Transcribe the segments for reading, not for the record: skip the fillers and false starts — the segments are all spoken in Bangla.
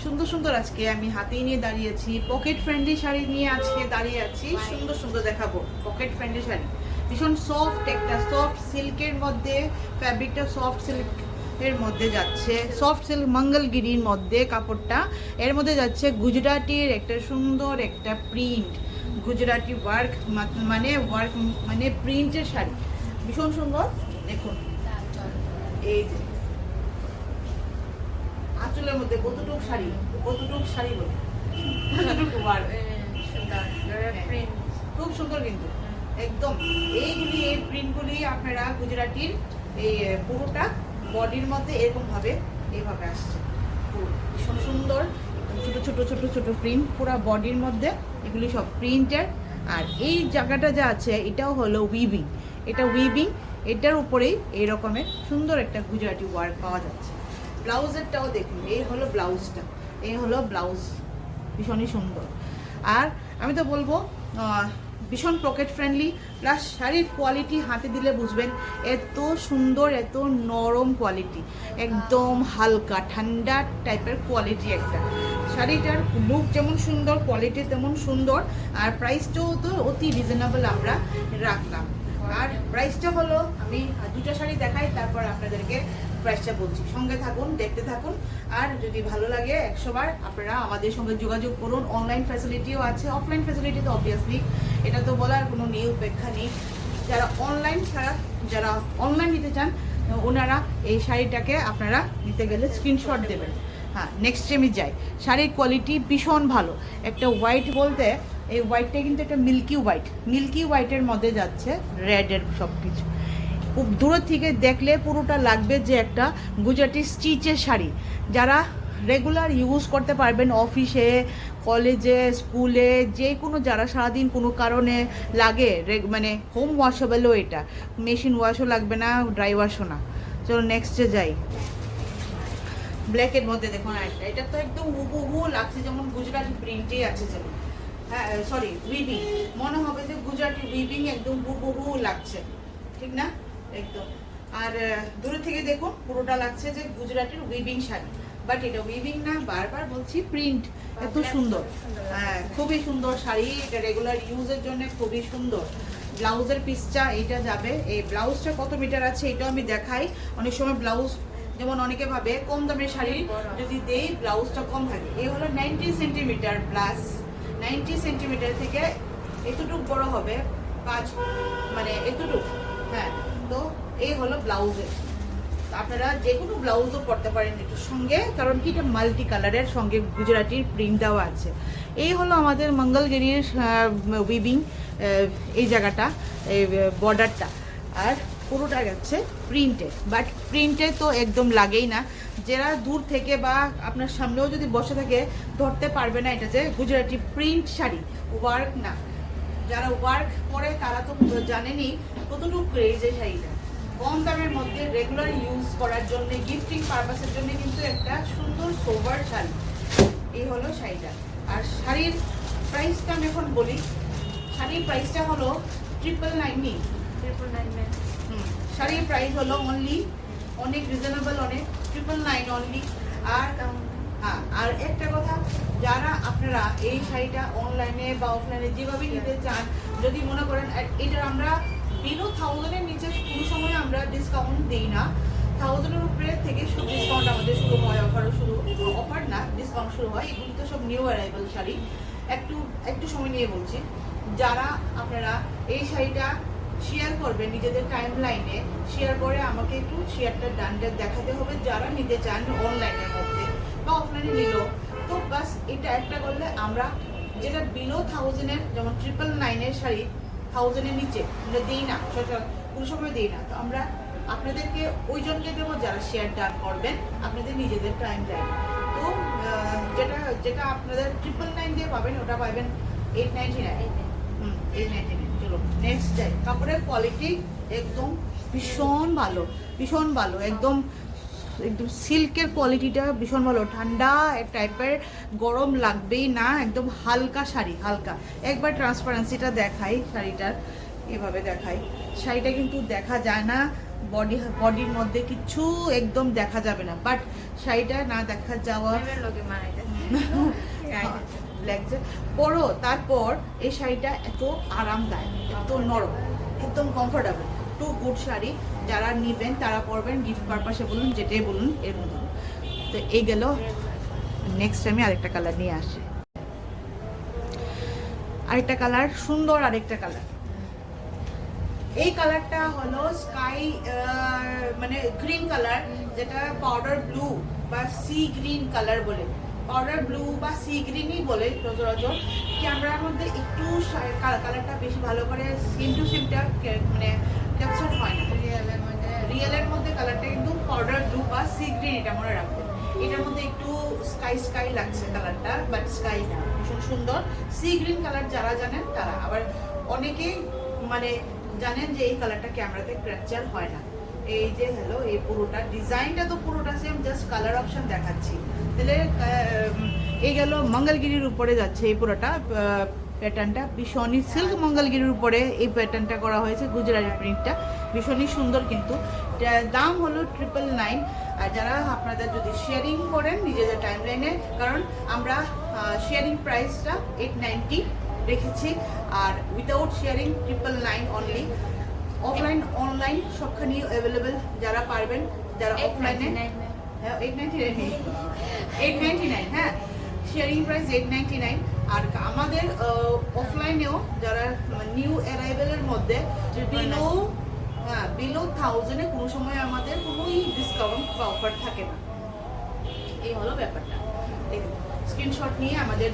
সুন্দর সুন্দর আজকে আমি হাতেই নিয়ে দাঁড়িয়েছি, পকেট ফ্রেন্ডলি শাড়ি নিয়ে আজকে দাঁড়িয়ে আছি। সুন্দর সুন্দর দেখাবো পকেট ফ্রেন্ডলি শাড়ি, ভীষণ সফট, একটা সফট সিল্কের মধ্যে, ফ্যাব্রিকটা সফট সিল্ক এর মধ্যে যাচ্ছে, সফট সিল্ক মঙ্গলগিরির মধ্যে কাপড়টা, এর মধ্যে যাচ্ছে গুজরাটির একটা সুন্দর একটা প্রিন্ট, গুজরাটি ওয়ার্ক মানে ওয়ার্ক মানে প্রিন্টের শাড়ি, ভীষণ সুন্দর। দেখুন এই যে আঁচলের মধ্যে কতটুক শাড়ি বলে কতটুকু ওয়ার্ক, খুব সুন্দর কিন্তু একদম। এইগুলি এই প্রিন্টগুলি আপনারা গুজরাটির এই পুরোটা বডির মধ্যে এরকম ভাবে এইভাবে আসছে, ভীষণ সুন্দর, ছোট ছোট ছোট ছোট প্রিন্ট পুরো বডির মধ্যে, এগুলি সব প্রিন্টের। আর এই জায়গাটা যা আছে এটাও হলো উইভিং, এটা উইভিং, এটার উপরেই এই রকমের সুন্দর একটা গুজরাটি ওয়ার্ক পাওয়া যাচ্ছে। ব্লাউজেরটাও দেখুন, এই হলো ব্লাউজটা, এই হলো ব্লাউজ, ভীষণই সুন্দর। আর আমি তো বলবো ভীষণ পকেট ফ্রেন্ডলি, প্লাস শাড়ির কোয়ালিটি হাতে দিলে বুঝবেন এত সুন্দর, এত নরম কোয়ালিটি, একদম হালকা ঠান্ডা টাইপের কোয়ালিটি একটা শাড়িটার। লুক যেমন সুন্দর, কোয়ালিটি তেমন সুন্দর, আর প্রাইসটাও তো অতি রিজনেবল আমরা রাখলাম। আর প্রাইসটা হলো, আমি দুটো শাড়ি দেখাই তারপর আপনাদেরকে প্রাইসটা বলছি, সঙ্গে থাকুন, দেখতে থাকুন। আর যদি ভালো লাগে 100 বার আপনারা আমাদের সঙ্গে যোগাযোগ করুন। অনলাইন ফ্যাসিলিটিও আছে, অফলাইন ফ্যাসিলিটি তো অবভিয়াসলি এটা তো বলার কোনো নিয়ে উপেক্ষা নেই। যারা অনলাইন ছাড়া, যারা অনলাইন নিতে চান ওনারা এই শাড়িটাকে আপনারা নিতে গেলে স্ক্রিনশট দেবেন। হ্যাঁ, নেক্সট আমি যাই। শাড়ির কোয়ালিটি ভীষণ ভালো, একটা হোয়াইট বলতে এই হোয়াইটটা কিন্তু একটা মিল্কি হোয়াইট, মিল্কি হোয়াইটের মধ্যে যাচ্ছে রেডের সব কিছু। খুব দূর থেকে দেখলে পুরোটা লাগবে যে একটা গুজরাটি স্টিচের শাড়ি। যারা রেগুলার ইউজ করতে পারবেন অফিসে, কলেজে, স্কুলে, যে কোনো, যারা সারাদিন কোনো কারণে লাগে, মানে হোম ওয়াশেবলও, এটা মেশিন ওয়াশও লাগবে না, ড্রাই ওয়াশও না। চলো নেক্সটে যাই। ব্ল্যাকের মধ্যে দেখুন একটা, এটা তো একদম হুবহু লাগছে যেমন গুজরাটি প্রিন্টই আছে, যেমন হ্যাঁ সরি উইভিং, মনে হবে যে গুজরাটি উইভিং একদম হুবহু লাগছে, ঠিক না? একদম। আর দূরে থেকে দেখুন পুরোটা লাগছে যে গুজরাটির উইভিং শাড়ি, বাট এটা উইভিং না, বারবার বলছি প্রিন্ট, এত সুন্দর। হ্যাঁ, খুবই সুন্দর শাড়ি, এটা রেগুলার ইউজের জন্য খুবই সুন্দর। ব্লাউজের পিসটা এটা যাবে, এই ব্লাউজটা কত মিটার আছে এটাও আমি দেখাই। অনেক সময় ব্লাউজ, যেমন অনেকে ভাবে কম দামের শাড়ি যদি দেই ব্লাউজটা কম থাকে, এই হলো 90 সেন্টিমিটার প্লাস, 90 সেন্টিমিটার থেকে এতটুকু বড় হবে, 5 মানে এতটুকু। হ্যাঁ, তো এই হলো ব্লাউজের, আপনারা যে কোনো ব্লাউজও পরতে পারেন এটার সঙ্গে, কারণ কি এটা মাল্টি কালারের সঙ্গে গুজরাটির প্রিন্ট দেওয়া আছে। এই হলো আমাদের মঙ্গলগিরির উইভিং, এই জায়গাটা, এই বর্ডারটা, আর পুরোটা গেছে প্রিন্টে, বাট প্রিন্টে তো একদম লাগেই না। যারা দূর থেকে বা আপনার সামনেও যদি বসে থাকে ধরতে পারবে না এটা যে গুজরাটি প্রিন্ট শাড়ি, ওয়ার্ক না। যারা ওয়ার্ক করে তারা তো জানেনই কতটুকু ক্রেজ এই শাড়িটা। কম দামের মধ্যে রেগুলার ইউজ করার জন্য, গিফটিং পারপাসের জন্য কিন্তু একটা সুন্দর সোভার শাড়ি, এই হলো শাড়িটা। আর শাড়ির প্রাইসটা আমি এখন বলি, শাড়ির প্রাইসটা হলো 999। শাড়ির প্রাইস হলো অনলি, অনেক রিজনেবল, অনেক 999 অনলি। আর হ্যাঁ, আর একটা কথা, যারা আপনারা এই শাড়িটা অনলাইনে বা অফলাইনে যেভাবে নিতে চান, যদি মনে করেন এটার আমরা বিলো 1000-এর নিচে কোনো সময় আমরা ডিসকাউন্ট দিই না, 1000-এর উপরে থেকে সব ডিসকাউন্ট আমাদের শুরু হয়, অফারও শুরু, অফার না ডিসকাউন্ট শুরু হয়। এগুলি তো সব নিউ অ্যারাইভাল শাড়ি। একটু সময় নিয়ে বলছি, যারা আপনারা এই শাড়িটা শেয়ার করবেন নিজেদের টাইম লাইনে, শেয়ার করে আমাকে একটু শেয়ারটা ডানটা দেখাতে হবে, যারা নিতে চান অনলাইনের মধ্যে বা অফলাইনে নিল, তো বাস এটা একটা করলে আমরা যেটা বিলো 1000-এর, যেমন 999-এর শাড়ি 1000-এর নিচে আমরা দিই না, কোনো সময় দিই না, তো আমরা আপনাদেরকে ওইজনকে দেবো যারা শেয়ার ডান করবেন আপনাদের নিজেদের টাইম লাইনে। তো যেটা আপনাদের 999 দিয়ে পাবেন ওটা পাবেন 899। 899। চলো নেক্সট যাই। কাপড়ের কোয়ালিটি একদম ভীষণ ভালো, ভীষণ ভালো, একদম একদম সিল্কের কোয়ালিটিটা ভীষণ ভালো, ঠান্ডা টাইপের, গরম লাগবেই না, একদম হালকা শাড়ি, হালকা। একবার ট্রান্সপারেন্সিটা দেখাই শাড়িটার, এভাবে দেখাই। শাড়িটা কিন্তু দেখা যায় না, বডির মধ্যে কিছু একদম দেখা যাবে না, বাট শাড়িটা না দেখা যাওয়া ব্ল্যাক যে পরো, তারপর এই শাড়িটা এত আরামদায়ক, এত নরম, একদম কমফোর্টেবল, টু গুড শাড়ি। যারা নেবেন তারা পরবেন, গিফট পারপাসে বলুন, যেটাই বলুন এর মধ্যে। তো এই গেল, নেক্সট আমি আরেকটা কালার নিয়ে আসি। আরেকটা কালার, সুন্দর আরেকটা কালার। এই কালারটা হলো স্কাই মানে গ্রিন কালার, যেটা পাউডার ব্লু বা সি গ্রিন কালার বলে। পাউডার ব্লু বা সি গ্রিনই বলে সচরাচর। ক্যামেরার মধ্যে একটু কালারটা বেশি ভালো করে সেম টু সেমটা মানে ক্যাপচার হয় না। রিয়েলের মধ্যে কালারটা কিন্তু পাউডার ব্লু বা সি গ্রিন, এটা মনে রাখবেন। এটার মধ্যে একটু স্কাই স্কাই লাগছে কালারটা, বাট স্কাই না, ভীষণ সুন্দর। সি গ্রিন কালার যারা জানেন তারা, আবার অনেকেই মানে জানেন যে এই কালারটা ক্যামেরাতে ক্যাপচার হয় না। এই যে হ্যালো, এই পুরোটা ডিজাইনটা তো পুরোটা সেম, জাস্ট কালার অপশন দেখাচ্ছি। তাহলে এই গেল মঙ্গলগিরির উপরে যাচ্ছে এই পুরোটা প্যাটার্নটা, ভীষণই সিল্ক মঙ্গলগিরির উপরে এই প্যাটার্নটা করা হয়েছে, গুজরাটি প্রিন্টটা ভীষণই সুন্দর। কিন্তু দাম হলো 999। আর যারা আপনাদের যদি শেয়ারিং করেন নিজেদের টাইম লাইনে, কারণ আমরা শেয়ারিং প্রাইসটা 890 রেখেছি, আর without sharing 999 only. Offline online সবখানি অ্যাভেলেবেল, যারা পারবেন, যারা অফলাইনে 899, হ্যাঁ শেয়ারিং প্রাইস 899। আর আমাদের অফলাইনেও যারা নিউ অ্যারাইভেলের মধ্যে বিলো 1000-এ কোনো সময় আমাদের কোনোই ডিসকাউন্ট বা অফার থাকে না। এই হলো ব্যাপারটা। স্ক্রিনশট নিয়ে আমাদের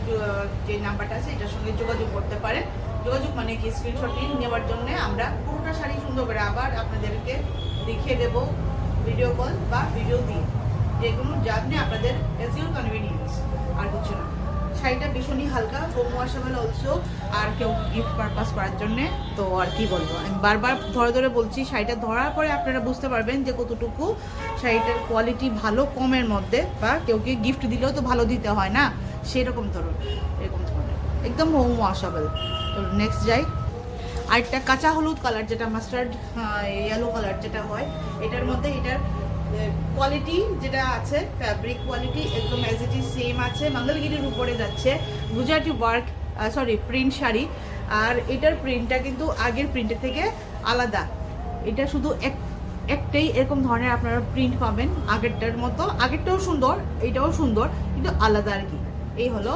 যে নাম্বারটা আছে এটার সঙ্গে যোগাযোগ করতে পারেন। যোগাযোগ মানে কি, স্ক্রিনশট নিয়ে নেওয়ার জন্য আমরা পুরোটা শাড়ি সুন্দর করে আবার আপনাদেরকে দেখিয়ে দেব, ভিডিও কল বা ভিডিও দিয়ে, যেগুলো জানলে আপনাদের এজ ইউর কনভিনিয়েন্স, আর কিছু না। শাড়িটা ভীষণই হালকা, হোম ওয়াশেবল অলসো, আর কেউ গিফট পারপাস করার জন্যে। তো আর কি বলবো, আমি বারবার ধরে ধরে বলছি, শাড়িটা ধরার পরে আপনারা বুঝতে পারবেন যে কতটুকু শাড়িটার কোয়ালিটি ভালো, কমের মধ্যে, বা কেউকে গিফট দিলেও তো ভালো দিতে হয় না, সেরকম ধরুন, এরকম ধরনের একদম হোম ওয়াশেবল। তো নেক্সট যাই, আরেকটা কাঁচা হলুদ কালার, যেটা মাস্টার্ড ইয়েলো কালার যেটা হয়, এটার মধ্যে এটার কোয়ালিটি যেটা আছে, ফ্যাব্রিক কোয়ালিটি একদম অ্যাজ ইট ইজ সেম আছে। মঙ্গলগিরির উপরে যাচ্ছে Gujarati work, sorry print sari. আর এটার প্রিন্টটা কিন্তু আগের প্রিন্টের থেকে আলাদা। এটা শুধু একটাই এরকম ধরনের আপনারা প্রিন্ট পাবেন, আগেরটার মতো। আগেরটাও সুন্দর, এইটাও সুন্দর, কিন্তু আলাদা আর কি। এই হলো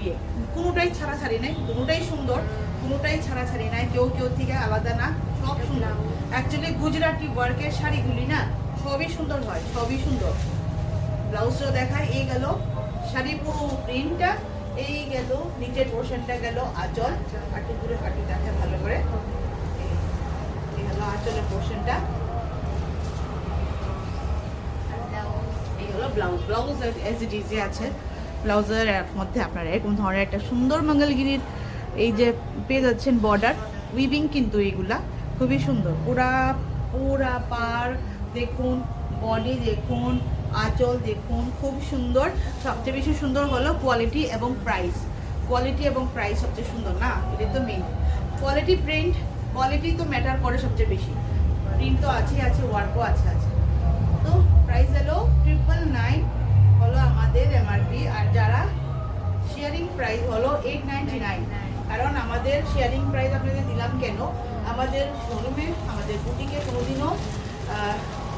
ইয়ে, কোনোটাই ছাড়াছাড়ি নাই, কোনোটাই সুন্দর, কোনোটাই ছাড়াছাড়ি নাই, কেউ থেকে আলাদা না, সব সুন্দর। অ্যাকচুয়ালি গুজরাটি ওয়ার্কের শাড়িগুলি না সবই সুন্দর হয়, সবই সুন্দর। ব্লাউজটাও দেখায়। এই গেল শাড়ি পুরো প্রিন্টটা, এই গেল নিচের পোর্শনটা গেল আঁচল, হাঁটু পুরো হাঁটু দেখে ভালো করে। এই হলো আঁচলের পোর্শনটা, এই হলো blouse. Blouse as it is আছে। ব্লাউজের মধ্যে আপনারা এরকম ধরনের একটা সুন্দর মঙ্গলগিরির এই যে পেয়ে যাচ্ছেন বর্ডার উইভিং, কিন্তু এইগুলা খুবই সুন্দর। পুরা পার দেখুন, বডি দেখুন, আঁচল দেখুন, খুব সুন্দর। সবচেয়ে বেশি সুন্দর হলো কোয়ালিটি এবং প্রাইস। কোয়ালিটি এবং প্রাইস সবচেয়ে সুন্দর না, এটা তো মেইন। কোয়ালিটি, প্রিন্ট, কোয়ালিটি তো ম্যাটার করে সবচেয়ে বেশি। প্রিন্ট তো আছে, ওয়ার্কও আছে। তো প্রাইস হলো 999 হলো আমাদের এমআরপি। আর যারা শেয়ারিং প্রাইস হলো 899। কারণ আমাদের শেয়ারিং প্রাইস আপনাদের দিলাম কেন, আমাদের শোরুমে, আমাদের বুটিকে কোনোদিনও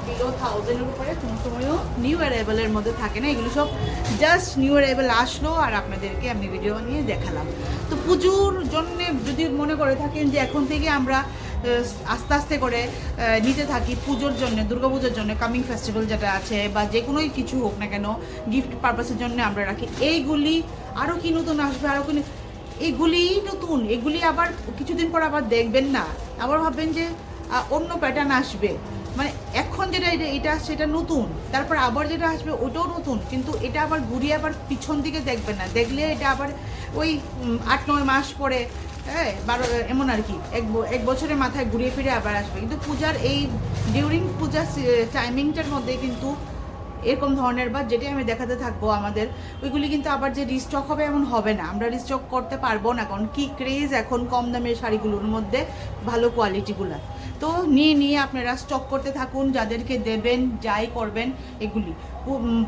বিলো 1000-এর উপরে কোনো সময়ও নিউ অ্যারাইভেলের মধ্যে থাকে না। এগুলো সব জাস্ট নিউ অ্যারাইভেল আসলো আর আপনাদেরকে আমি ভিডিও নিয়ে দেখালাম। তো পুজোর জন্যে যদি মনে করে থাকেন যে এখন থেকে আমরা আস্তে আস্তে করে নিতে থাকি পুজোর জন্য, দুর্গাপুজোর জন্য, কামিং ফেস্টিভ্যাল যেটা আছে, বা যে কোনোই কিছু হোক না কেন, গিফট পারপাসের জন্য আমরা রাখি। এইগুলি আরও কি নতুন আসবে, আরও কি এগুলি নতুন, এগুলি আবার কিছুদিন পর আবার দেখবেন না, আবার ভাববেন যে অন্য প্যাটার্ন আসবে। মানে এখন যেটা এটা আসছে এটা নতুন, তারপর আবার যেটা আসবে ওটাও নতুন, কিন্তু এটা আবার ঘুরিয়ে আবার পিছন দিকে দেখবেন না, দেখলে এটা আবার ওই 8-9 মাস পরে, হ্যাঁ 12 এমন আর কি, এক বছরের মাথায় ঘুরিয়ে ফিরে আবার আসবে। কিন্তু পূজার এই ডিউরিং পূজার টাইমিংটার মধ্যে কিন্তু এরকম ধরনের বা যেটাই আমি দেখাতে থাকবো আমাদের, ওইগুলি কিন্তু আবার যে রিস্টক হবে এমন হবে না, আমরা রিস্টক করতে পারবো না, কারণ কি ক্রেজ এখন কম দামের শাড়িগুলোর মধ্যে ভালো কোয়ালিটিগুলো। তো নিয়ে নিয়ে আপনারা স্টক করতে থাকুন, যাদেরকে দেবেন যাই করবেন এগুলি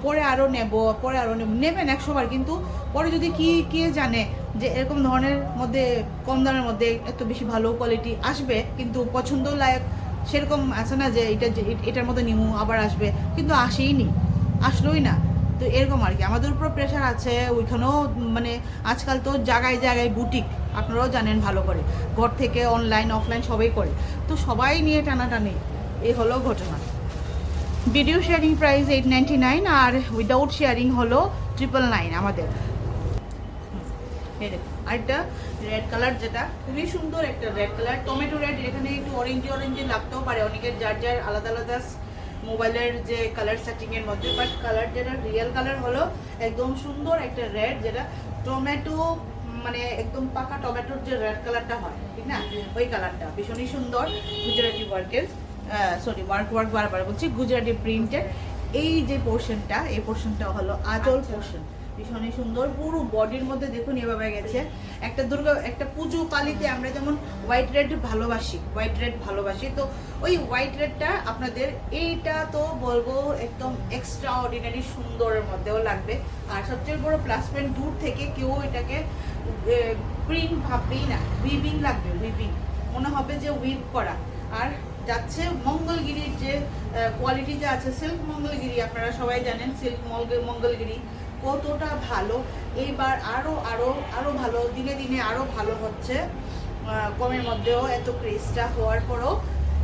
পরে আরও নেব, পরে আরও নেবেন 100বার, কিন্তু পরে যদি কি কে জানে যে এরকম ধরনের মধ্যে কম দামের মধ্যে এত বেশি ভালো কোয়ালিটি আসবে, কিন্তু পছন্দ লায়ক সেরকম আছে না যে এটার মধ্যে নিমু আবার আসবে, কিন্তু আসেই নি, আসলোই না। তো এরকম আর কি আমাদের উপর প্রেশার আছে ওইখানেও, মানে আজকাল তো জায়গায় জায়গায় বুটিক, আপনারাও জানেন ভালো করে, ঘর থেকে অনলাইন অফলাইন সবাই করে, তো সবাই নিয়ে টানাটানি, এই হলো ঘটনা। ভিডিও শেয়ারিং প্রাইস 899 আর উইদাউট শেয়ারিং হলো 999 আমাদের। আরেকটা রেড কালার, যেটা খুবই সুন্দর একটা রেড কালার, টমেটো রেড, এখানে একটু অরেঞ্জ অরেঞ্জে লাগতেও পারে অনেকের, যার যার আলাদা আলাদা মোবাইলের যে কালার সেটিংয়ের মধ্যে, বাট কালার যেটা রিয়েল কালার হলো একদম সুন্দর একটা রেড, যেটা টমেটো মানে একদম পাকা টমেটোর যে রেড কালারটা হয় ঠিক না, ওই কালারটা ভীষণই সুন্দর, গুজরাটি ওয়ার্কের ওয়ার্ক বারবার বলছি, গুজরাটি প্রিন্টের এই যে পোর্শনটা, এই পোর্শনটা হলো আঁচল পোর্শন, ভীষণই সুন্দর, পুরো বডির মধ্যে দেখুন এভাবে গেছে। একটা পুজো পালিতে আমরা যেমন হোয়াইট রেড ভালোবাসি, তো ওই হোয়াইট রেডটা আপনাদের এইটা তো বলবো একদম এক্সট্রা অর্ডিনারি সুন্দরের মধ্যেও লাগবে। আর সবচেয়ে বড় প্লাস পয়েন্ট, দূর থেকে কেউ এটাকে প্রিন্ট ভাববেই না, উইভিং লাগবে, উইভিং মনে হবে যে উইভ করা। আর যাচ্ছে মঙ্গলগিরির যে কোয়ালিটিতে আছে, সিল্ক মঙ্গলগিরি, আপনারা সবাই জানেন সিল্ক মঙ্গলগিরি কতটা ভালো, এইবার আরো আরো আরো ভালো, দিনে দিনে আরো ভালো হচ্ছে, কমের মধ্যেও এত ক্রেজটা হওয়ার পরও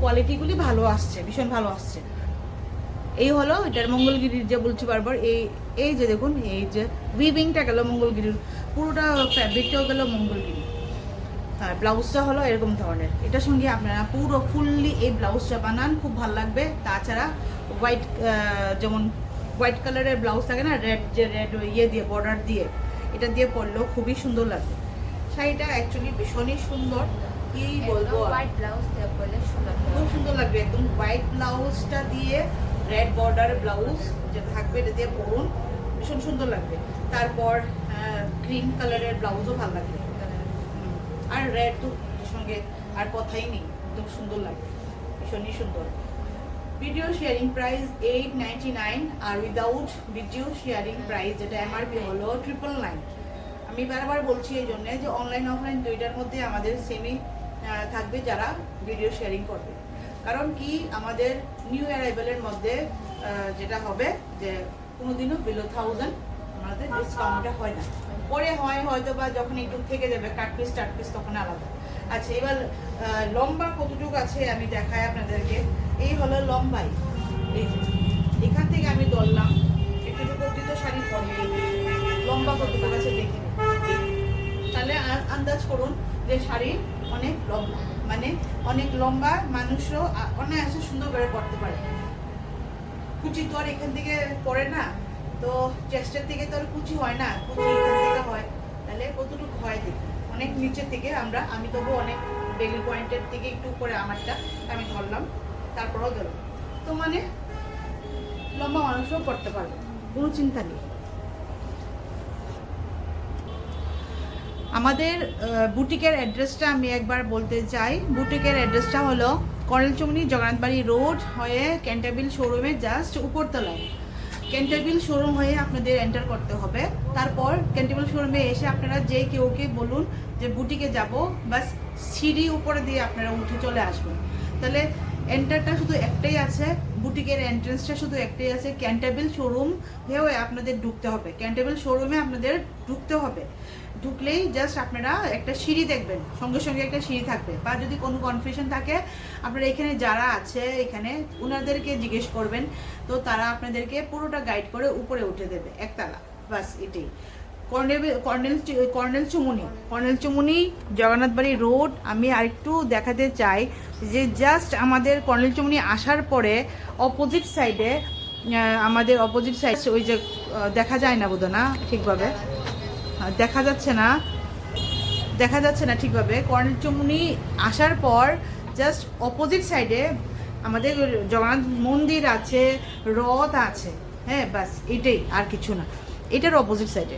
কোয়ালিটিগুলি ভালো আসছে, ভীষণ ভালো আসছে। এই হলো এটার মঙ্গলগিরির যে বলছি বারবার, এই যে দেখুন, এই যে উইভিংটা গেল মঙ্গলগিরির, পুরোটা ফ্যাব্রিকটাও গেল মঙ্গলগিরি। আর ব্লাউজটা হলো এরকম ধরনের, এটার সঙ্গে আপনারা পুরো ফুললি এই ব্লাউজটা বানান, খুব ভালো লাগবে। তাছাড়া হোয়াইট, যেমন হোয়াইট কালারের ব্লাউজ থাকে না, রেড ইয়ে দিয়ে বর্ডার দিয়ে, এটা দিয়ে পরলেও খুবই সুন্দর লাগবে। শাড়িটা অ্যাকচুয়ালি ভীষণই সুন্দর, কি বলবো, হোয়াইট ব্লাউজ দিয়ে পরলে সুন্দর, খুব সুন্দর লাগবে, একদম হোয়াইট ব্লাউজটা দিয়ে রেড বর্ডার ব্লাউজ যেটা থাকবে এটা দিয়ে পরুন, ভীষণ সুন্দর লাগবে। তারপর গ্রিন কালারের ব্লাউজও ভালো লাগবে, আর রেড তো সঙ্গে আর কথাই নেই, একদম সুন্দর লাগবে, ভীষণই সুন্দর। ভিডিও শেয়ারিং প্রাইস 899 আর উইদাউট ভিডিও শেয়ারিং প্রাইস যেটা এমআরপি হলো 999। আমি বারবার বলছি এই জন্যে যে অনলাইন অফলাইন দুইটার মধ্যে আমাদের সেমই থাকবে যারা ভিডিও শেয়ারিং করবে, কারণ কি আমাদের নিউ অ্যারাইভেলের মধ্যে যেটা হবে যে কোনোদিনও বিলো 1000 আমাদের ডিসকাউন্টটা হয় না, পরে হয় হয়তো বা যখন একটু থেকে যাবে কাট পিস তখন আলাদা। আচ্ছা, এবার লম্বা কতটুকু আছে আমি দেখাই আপনাদেরকে। এই হলো লম্বাই, এই এখান থেকে আমি ধরলাম, একটু তো শাড়ি পরে লম্বা কতটুকু আছে দেখে নিন, তাহলে আন্দাজ করুন যে শাড়ি অনেক লম্বা, মানে অনেক লম্বা, মানুষও অনায়াসে সুন্দর করে পরতে পারে। কুচি তো আর এখান থেকে পরে না, তো চেস্টের থেকে তো আর কুচি হয় না, কুচি এখান থেকে হয়, তাহলে কতটুকু হয় দেখি, অনেক নিচের থেকে আমি তবু অনেক বেলি পয়েন্টের থেকে একটু উপরে আমারটা আমি ধরলাম, তারপরেও ধরলাম, তো মানে লম্বা মানুষও পড়তে পারবে, কোনো চিন্তা নেই। আমাদের বুটিকের অ্যাড্রেসটা আমি একবার বলতে চাই। বুটিকের অ্যাড্রেসটা হলো করেলচুমনি জগন্নাথবাড়ি রোড হয়ে ক্যান্টারবিল শোরুমের জাস্ট উপরতলায়। ক্যান্টারবিল শোরুম হয়ে আপনাদের এন্টার করতে হবে, তারপর ক্যান্টারবিল শোরুমে এসে আপনারা যে কেউকে বলুন যে বুটিকে যাব, বাস সিঁড়ি উপরে দিয়ে আপনারা উঠে চলে আসবেন, তাহলে এন্টারটা শুধু একটাই আছে, বুটিকের এন্ট্রেন্সটা শুধু একটাই আছে, ক্যান্টারবিল শোরুম হয়ে আপনাদের ঢুকতে হবে, ক্যান্টারবিল শোরুমে আপনাদের ঢুকতে হবে। ঢুকলেই জাস্ট আপনারা একটা সিঁড়ি দেখবেন, সঙ্গে সঙ্গে একটা সিঁড়ি থাকবে, বা যদি কোনো কনফিউশন থাকে আপনারা এখানে যারা আছে এখানে ওনাদেরকে জিজ্ঞেস করবেন, তো তারা আপনাদেরকে পুরোটা গাইড করে উপরে উঠে দেবে একতলা, বাস এটাই। Colonel Chumuni Jagannathbari road. আমি আরেকটু দেখাতে চাই যে জাস্ট আমাদের কর্নেল চুমুনি আসার পরে অপোজিট সাইডে, আমাদের অপোজিট সাইড ওই যে দেখা যায় না বোধ না ঠিকভাবে, দেখা যাচ্ছে না ঠিকভাবে, কর্নেল চুমুনি আসার পর জাস্ট অপোজিট সাইডে আমাদের জগন্নাথ মন্দির আছে, রথ আছে, হ্যাঁ, বাস এটাই, আর কিছু না। এটার অপোজিট সাইডে